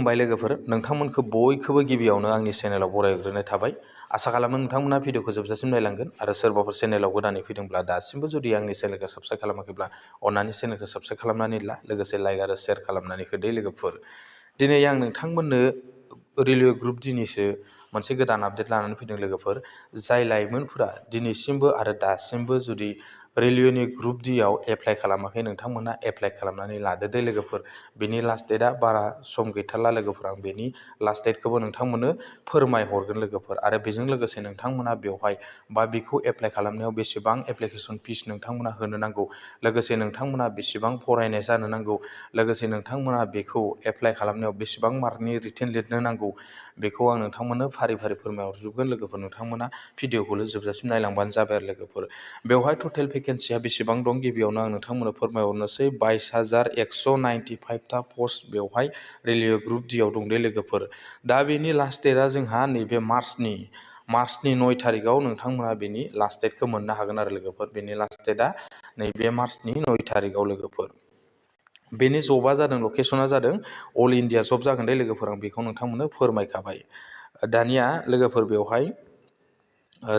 खुलुमबाय लोगोफोर, नोंथांमोनखौ बयखौबो गिबियावनो आंनि चेनेलाव बरायग्रोनाय थाबाय। आसा खालामो नोंथांमोना भिडिअखौ जोबजासिम नायलांगोन आरो सोरबाफोर चेनेलाव गोदानै फैदोंब्ला दासिमबो जुदि आंनि चेनेलखौ साबस्क्राइब खालामाखैब्ला अन्नानै चेनेलखौ साबस्क्राइब खालामनानै ला, लोगोसे लाइक आरो शेयार खालामनानै होदो लोगोफोर। दिनै आं नोंथांमोननो रेलवे ग्रुप डिनिसो मोनसे गोदान आपडेट लानानै फैदों लोगोफोर। जाय लाइमोनफोरा दिनैसिमबो आरो दासिमबो जुदि रेलवेनि ग्रुप डिआव एप्लाइ खालामाखै, नोंथांमोना एप्लाइ खालामनानै लादो दे लोगोफोर। बेनि लास्ट डेटआ बारा सम गैथारला लोगोफोर। आं बेनि लास्ट डेटखौबो नोंथांमोननो फोरमायहरगोन लोगोफोर। आरो बेजों लोगोसे नोंथांमोना बेवहाय बा बेखौ एप्लाइ खालामनायाव बेसेबां एप्लिकेसन फिस नोंथांमोना होनो नांगौ, लोगोसे नोंथांमोना बेसेबां फरायनाय जानो नांगौ, लोगोसे नोंथांमोना बेखौ एप्लाइ खालामनायाव बेसेबां मार्कनि रिटेन लिरनो नांगौ, बेखौ आं नोंथांमोननो फारि फारि फोरमायहरजोबगोन लोगोफोर। नोंथांमोना भिडिअखौल' जोबजासिम नायलांबानो जाबाय आरो लोगोफोर। बेवहाय टटेल भेकेन्सिया बेसेबां दं गिबियावनो आं नोंथांमोननो फोरमायहरनोसै। 22,195टा पस्ट बेवहाय रेलवे ग्रुप डिआव दं दे लोगोफोर। दा बेनि लास्ट डेटआ जोंहा नैबे मार्चनि 9 थारिखआव नोंथांमोना बेनि लास्ट डेटखौ मोननो हागोन आरो लोगोफोर। बेनि लास्ट डेटआ नैबे मार्चनि 9 थारिखआव लोगोफोर। बेनि जबा जादों, लकेसना जादों अल इन्डिया जब जागोन दे लोगोफोर। आं बेखौ नोंथांमोननो फोरमायखाबाय। दानिया लोगोफोर बेवहाय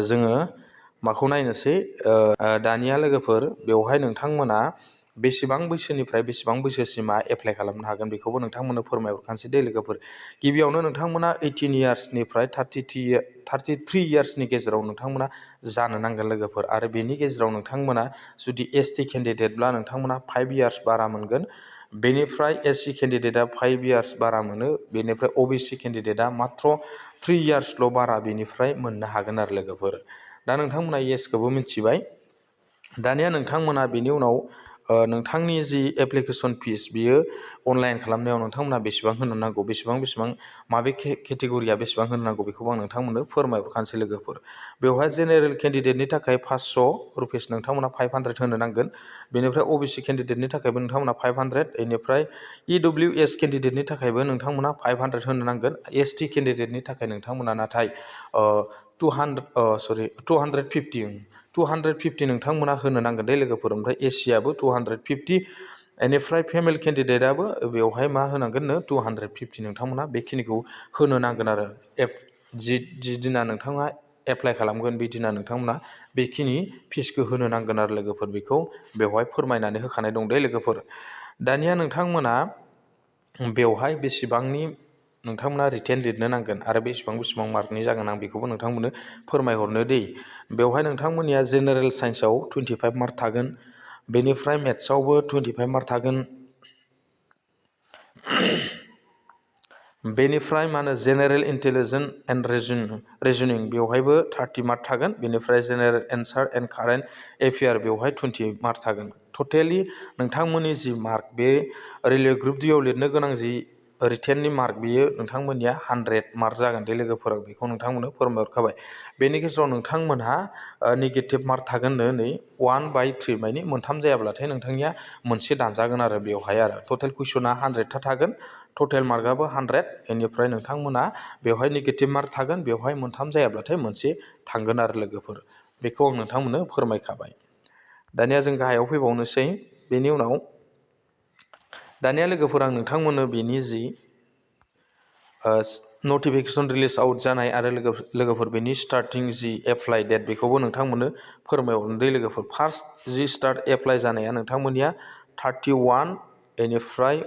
जोङो माखौ नायनोसै। दानिया लोगोफोर बेवहाय नोंथांमोना बेसेबां बैसोनिफ्राय बेसेबां बैसोसिमा एप्लाइ खालामनो हागोन बेखौबो नोंथांमोननो फोरमायहरखानोसै दे लोगोफोर। गिबियावनो नोंथांमोना 18 इयार्सनिफ्राय 33 इयार्सनि गेजेराव नोंथांमोना जानो नांगोन लोगोफोर। आरो बेनि गेजेराव नोंथांमोना जुदि ST केन्डिडेटब्ला नोंथांमोना 5 इयार्स बारा मोनगोन। बेनिफ्राय SC केन्डिडेटआ 5 इयार्स बारा मोनो। बेनिफ्राय OBC केन्डिडेटआ मात्र 3 इयार्सल' बारा बेनिफ्राय मोननो हागोन आरो लोगोफोर। दा नोंथांमोना येसखौबो मिथिबाय। दानिया नोंथांमोना बेनि उनाव नोंथांनि जि एप्लिकेसन फिस बियो अनलाइन खालामनायाव नोंथांमोना बेसेबां होनो नांगौ, बेसेबां माबे केटेगरिया बेसेबां होनो नांगौ बेखौबो आं नोंथांमोननो फोरमायहरखानोसै लोगोफोर। बेवहाय जेनेरेल केन्डिडेटनि थाखाय 500 रुपिस नोंथांमोना 500 होनो नांगोन। बेनिफ्राय OBC केन्डिडेटनि थाखायबो नोंथांमोना 500, बेनिफ्राय EWS केन्डिडेटनि थाखायबो नोंथांमोना 500 होनो नांगोन। ST केन्डिडेटनि थाखाय नोंथांमोना नाथाय 250 नोंथांमोना होनो नांगोन दे लोगोफोर। ओमफ्राय एसियाबो 250, बेनिफ्राय फेमेल केन्डिडेटआबो बेवहाय मा होनांगोननो 250 नोंथांमोना बेखिनिखौ होनो नांगोन आरो। जि दिना नोंथाङा एप्लाइ खालामगोन बे दिना नोंथांमोना बेखिनि फिसखौ होनो नांगोन आरो लोगोफोर। बेखौ बेवहाय फोरमायनानै होखानाय दं दे लोगोफोर। दानिया नोंथांमोना बेवहाय बेसेबांनि नोंथांमोना रिटेन लिरनो नांगोन आरो बेसेबां मार्कनि जागोन आं बेखौबो नोंथांमोननो फोरमायहरनो दे। बेवहाय नोंथांमोननिया जेनेरेल साइन्सआव 25 मार्क थागोन। बेनिफ्राय मेथ्सआवबो 25 मार्क थागोन। बेनिफ्राय मा होनो जेनेरेल इन्टेलिजेन्स एन्ड रिजनिं बेवहायबो 30 मार्क थागोन। बेनिफ्राय general answer and current affair बेवहाय 20 मार्क थागोन। टटेलि नोंथांमोननि जि मार्क बे रेलवे ग्रुप डिआव लिरनो गोनां जि रिटेननि मार्क बेयो नोंथांमोननिया 100 मार्क जागोन दे लोगोफोर। बेखौ नोंथांमोननो फोरमायहरखाबाय। बेनि गेजेराव नोंथांमोनहा नेगेटिभ मार्क थागोननो नै 1/3 मानि मोनथाम जायाब्लाथाय नोंथांनिया मोनसे दानजागोन आरो बेवहाय आरो। टटेल कुइसना 100टा थागोन, टटेल मार्कआबो 100। बेनिफ्राय नोंथांमोना बेवहाय नेगेटिभ मार्क थागोन, बेवहाय मोनथाम जायाब्लाथाय मोनसे थांगोन आरो लोगोफोर। बेखौ आं नोंथांमोननो फोरमायखाबाय। दानिया जों गाहायाव फैबावनोसै। बेनि उनाव दानिया लोगोफोर आं नोंथांमोननो बेनि जि नटिफिकेसन रिलिज आउट जानाय आरो लोगोफोर बेनि स्टार्टिं जि एप्लाइ डेट बेखौबो नोंथांमोननो फोरमायहरनो दे लोगोफोर। फार्स्ट जि स्टार्ट एप्लाइ जानाया नोंथांमोननिया 31 बेनिफ्राय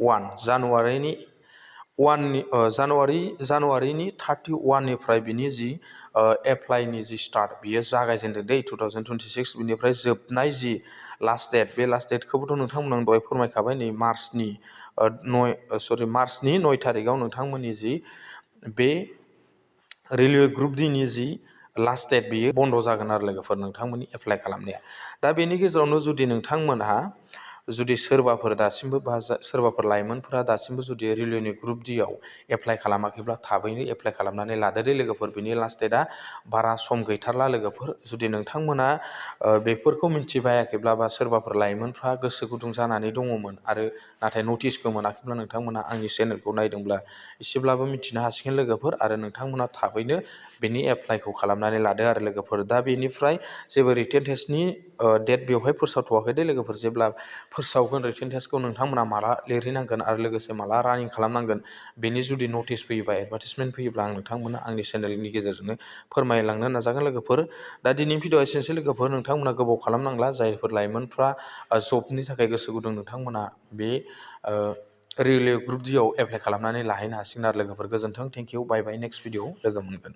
1 जानुवारिनि 31निफ्राय बिनि जि एप्लाइनि जि स्टार्ट बियो जागायजेनदों दे 2026। बिनिफ्राय जोबनाय जि लास्ट डेट बे लास्ट डेटखौबोथ' नोंथांमोन आं दहाय फोरमायखाबाय। नै मार्चनि 9 थारिखआव नोंथांमोननि जि बे रेलवे ग्रुप डिनि जि लास्ट डेट बेयो बन्द' जागोन आरो लोगोफोर नोंथांमोननि एप्लाइ खालामनाया। दा बेनि गेजेरावनो जुदि नोंथांमोनहा सोरबाफोर दासिमबो बा सोरबाफोर लाइमोनफोरा दासिमबो जुदि रेलवेनि ग्रुप डिआव एप्लाइ खालामाखैब्ला थाबैनो एप्लाइ खालामनानै लादो दे लोगोफोर। बेनि लास्ट डेटआ बारा सम गैथारला लोगोफोर। जुदि नोंथांमोना बेफोरखौ मिथिबायाखैब्ला बा सोरबाफोर लाइमोनफ्रा गोसो गुदुं जानानै दङमोन आरो नाथाय नटिसखौ मोनाखैब्ला नोंथांमोना आंनि चेनेलखौ नायदोंब्ला एसेब्लाबो मिथिनो हासिगोन लोगोफोर। आरो नोंथांमोना थाबैनो बेनि एप्लाइखौ खालामनानै लादो आरो लोगोफोर। दा बेनिफ्राय जेबो रिटेन टेस्टनि डेट बेवहाय फोसावथ'वाखै दे लोगोफोर। जेब्ला फोसावगोन रिटेन टेस्टखौ नोंथांमोना माला लिरहैनांगोन आरो लोगोसे माला रानिं खालामनांगोन बेनि जुदि नटिस फैयोबा एडभार्टिसमेन्ट फैयोब्ला आं नोंथांमोननो आंनि चेनेलनि गेजेरजोंनो फोरमायलांनो नाजागोन लोगोफोर। दा दिनैनि भिडिअआ एसेनोसै लोगोफोर, नोंथांमोना गोबाव खालामनांला। जायफोर लाइमोनफ्रा जबनि थाखाय गोसो गुदुं नोंथांमोना बे रेलवे ग्रुप डिआव एप्लाइ खालामनानै लाहैनो हासिगोन आरो लोगोफोर। गोजोन्थों, thank you, bye bye, next भिडिअआव लोगो मोनगोन।